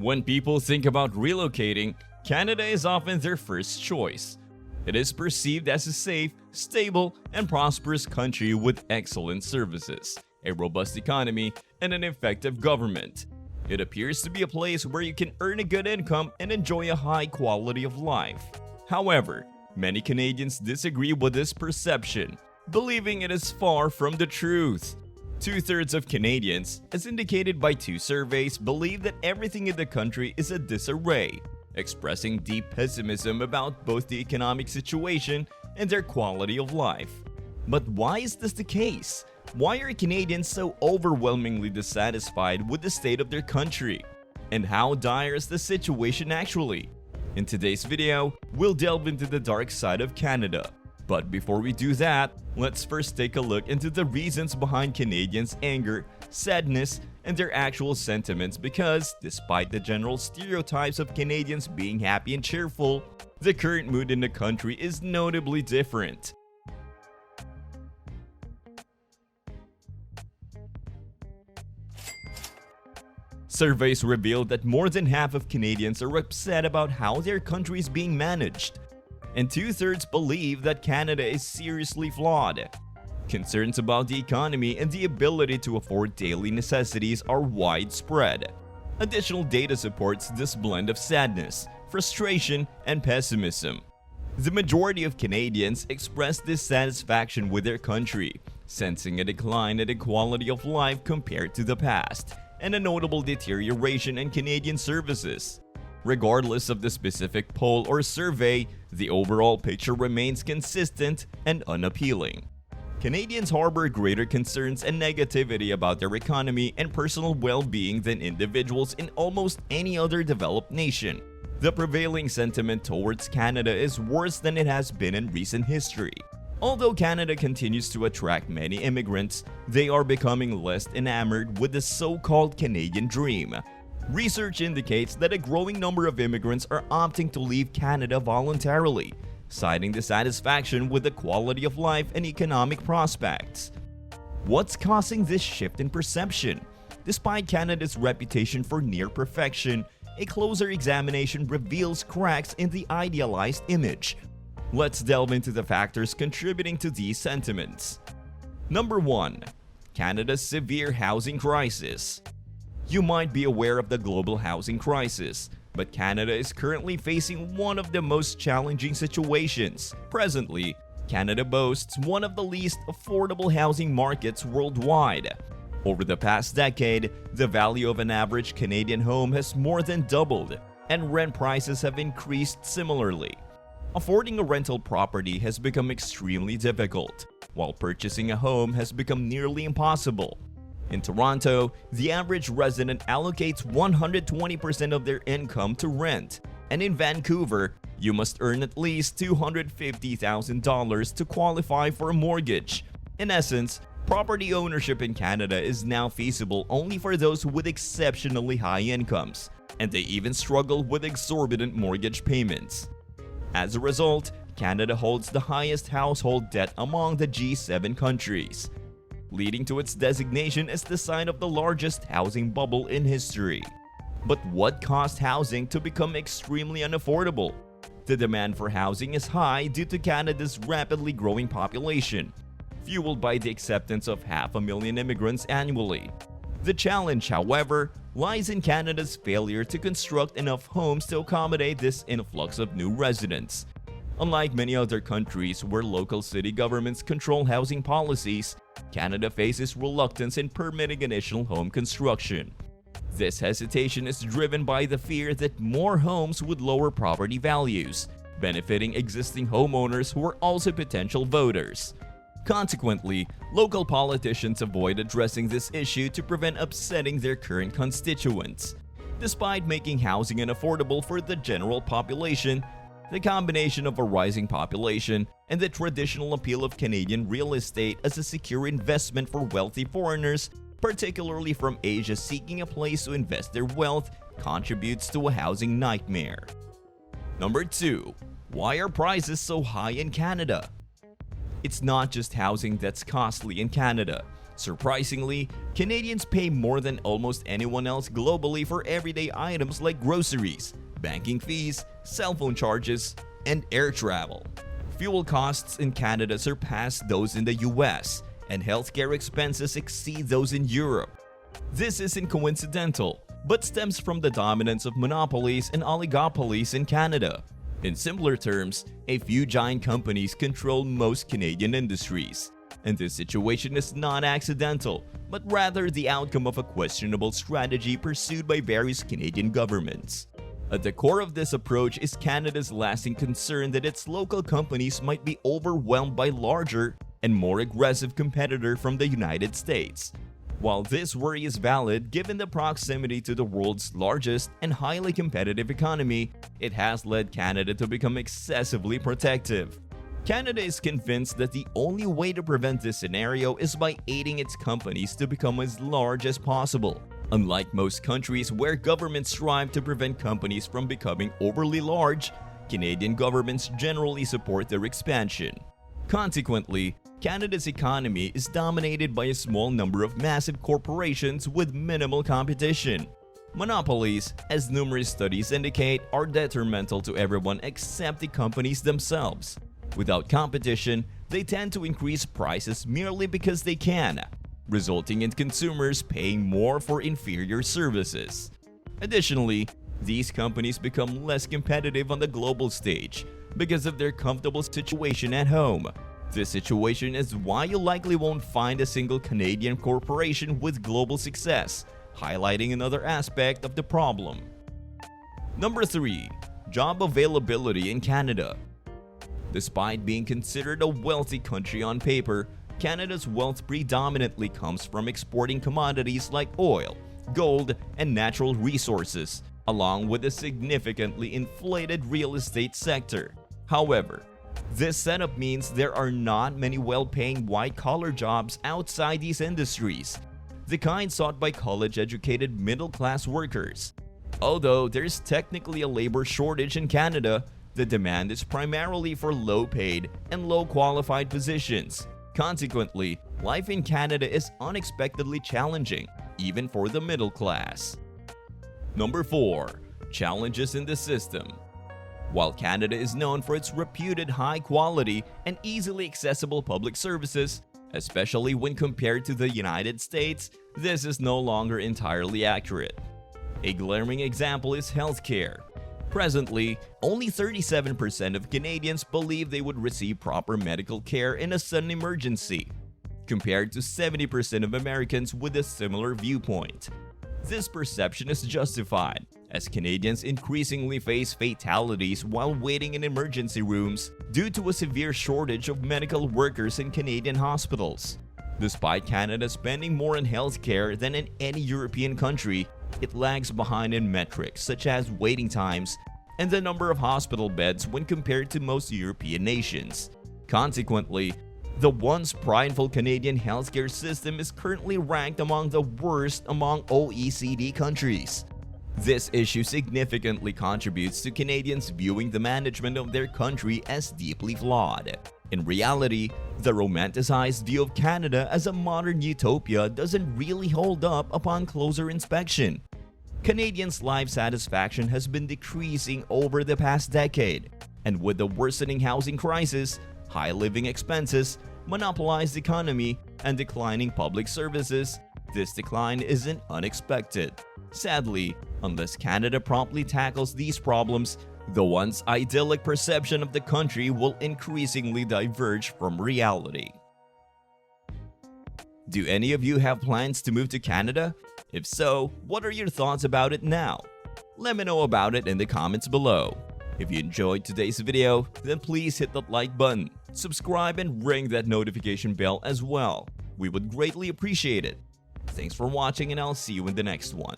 When people think about relocating, Canada is often their first choice. It is perceived as a safe, stable, and prosperous country with excellent services, a robust economy, and an effective government. It appears to be a place where you can earn a good income and enjoy a high quality of life. However, many Canadians disagree with this perception, believing it is far from the truth. Two-thirds of Canadians, as indicated by two surveys, believe that everything in the country is a disarray, expressing deep pessimism about both the economic situation and their quality of life. But why is this the case? Why are Canadians so overwhelmingly dissatisfied with the state of their country? And how dire is the situation actually? In today's video, we'll delve into the dark side of Canada. But before we do that, let's first take a look into the reasons behind Canadians' anger, sadness, and their actual sentiments because, despite the general stereotypes of Canadians being happy and cheerful, the current mood in the country is notably different. Surveys revealed that more than half of Canadians are upset about how their country is being managed, and two-thirds believe that Canada is seriously flawed. Concerns about the economy and the ability to afford daily necessities are widespread. Additional data supports this blend of sadness, frustration, and pessimism. The majority of Canadians express dissatisfaction with their country, sensing a decline in the quality of life compared to the past, and a notable deterioration in Canadian services. Regardless of the specific poll or survey, the overall picture remains consistent and unappealing. Canadians harbor greater concerns and negativity about their economy and personal well-being than individuals in almost any other developed nation. The prevailing sentiment towards Canada is worse than it has been in recent history. Although Canada continues to attract many immigrants, they are becoming less enamored with the so-called Canadian dream. Research indicates that a growing number of immigrants are opting to leave Canada voluntarily, citing dissatisfaction with the quality of life and economic prospects. What's causing this shift in perception? Despite Canada's reputation for near perfection, a closer examination reveals cracks in the idealized image. Let's delve into the factors contributing to these sentiments. Number 1. Canada's severe housing crisis. You might be aware of the global housing crisis, but Canada is currently facing one of the most challenging situations. Presently, Canada boasts one of the least affordable housing markets worldwide. Over the past decade, the value of an average Canadian home has more than doubled, and rent prices have increased similarly. Affording a rental property has become extremely difficult, while purchasing a home has become nearly impossible. In Toronto, the average resident allocates 120% of their income to rent, and in Vancouver, you must earn at least $250,000 to qualify for a mortgage. In essence, property ownership in Canada is now feasible only for those with exceptionally high incomes, and they even struggle with exorbitant mortgage payments. As a result, Canada holds the highest household debt among the G7 countries, leading to its designation as the site of the largest housing bubble in history. But what caused housing to become extremely unaffordable? The demand for housing is high due to Canada's rapidly growing population, fueled by the acceptance of 500,000 immigrants annually. The challenge, however, lies in Canada's failure to construct enough homes to accommodate this influx of new residents. Unlike many other countries where local city governments control housing policies, Canada faces reluctance in permitting initial home construction. This hesitation is driven by the fear that more homes would lower property values, benefiting existing homeowners who are also potential voters. Consequently, local politicians avoid addressing this issue to prevent upsetting their current constituents. Despite making housing unaffordable for the general population, the combination of a rising population and the traditional appeal of Canadian real estate as a secure investment for wealthy foreigners, particularly from Asia seeking a place to invest their wealth, contributes to a housing nightmare. Number 2. Why are prices so high in Canada? It's not just housing that's costly in Canada. Surprisingly, Canadians pay more than almost anyone else globally for everyday items like groceries, banking fees, cell phone charges, and air travel. Fuel costs in Canada surpass those in the US, and healthcare expenses exceed those in Europe. This isn't coincidental, but stems from the dominance of monopolies and oligopolies in Canada. In simpler terms, a few giant companies control most Canadian industries. And this situation is not accidental, but rather the outcome of a questionable strategy pursued by various Canadian governments. At the core of this approach is Canada's lasting concern that its local companies might be overwhelmed by larger and more aggressive competitor from the United States. While this worry is valid given the proximity to the world's largest and highly competitive economy, it has led Canada to become excessively protective. Canada is convinced that the only way to prevent this scenario is by aiding its companies to become as large as possible. Unlike most countries where governments strive to prevent companies from becoming overly large, Canadian governments generally support their expansion. Consequently, Canada's economy is dominated by a small number of massive corporations with minimal competition. Monopolies, as numerous studies indicate, are detrimental to everyone except the companies themselves. Without competition, they tend to increase prices merely because they can, resulting in consumers paying more for inferior services. Additionally, these companies become less competitive on the global stage because of their comfortable situation at home. This situation is why you likely won't find a single Canadian corporation with global success, highlighting another aspect of the problem. Number 3. Job availability in Canada. Despite being considered a wealthy country on paper, Canada's wealth predominantly comes from exporting commodities like oil, gold, and natural resources, along with a significantly inflated real estate sector. However, this setup means there are not many well-paying white-collar jobs outside these industries, the kind sought by college-educated middle-class workers. Although there's technically a labor shortage in Canada, the demand is primarily for low-paid and low-qualified positions. Consequently, life in Canada is unexpectedly challenging, even for the middle class. Number 4. Challenges in the system. While Canada is known for its reputed high quality and easily accessible public services, especially when compared to the United States, this is no longer entirely accurate. A glaring example is healthcare. Presently, only 37% of Canadians believe they would receive proper medical care in a sudden emergency, compared to 70% of Americans with a similar viewpoint. This perception is justified, as Canadians increasingly face fatalities while waiting in emergency rooms due to a severe shortage of medical workers in Canadian hospitals. Despite Canada spending more on healthcare than in any European country, it lags behind in metrics such as waiting times and the number of hospital beds when compared to most European nations. Consequently, the once prideful Canadian healthcare system is currently ranked among the worst among OECD countries. This issue significantly contributes to Canadians viewing the management of their country as deeply flawed. In reality, the romanticized view of Canada as a modern utopia doesn't really hold up upon closer inspection. Canadians' life satisfaction has been decreasing over the past decade, and with the worsening housing crisis, high living expenses, monopolized economy, and declining public services, this decline isn't unexpected. Sadly, unless Canada promptly tackles these problems, the once idyllic perception of the country will increasingly diverge from reality. Do any of you have plans to move to Canada? If so, what are your thoughts about it now? Let me know about it in the comments below. If you enjoyed today's video, then please hit that like button, subscribe, and ring that notification bell as well. We would greatly appreciate it. Thanks for watching, and I'll see you in the next one.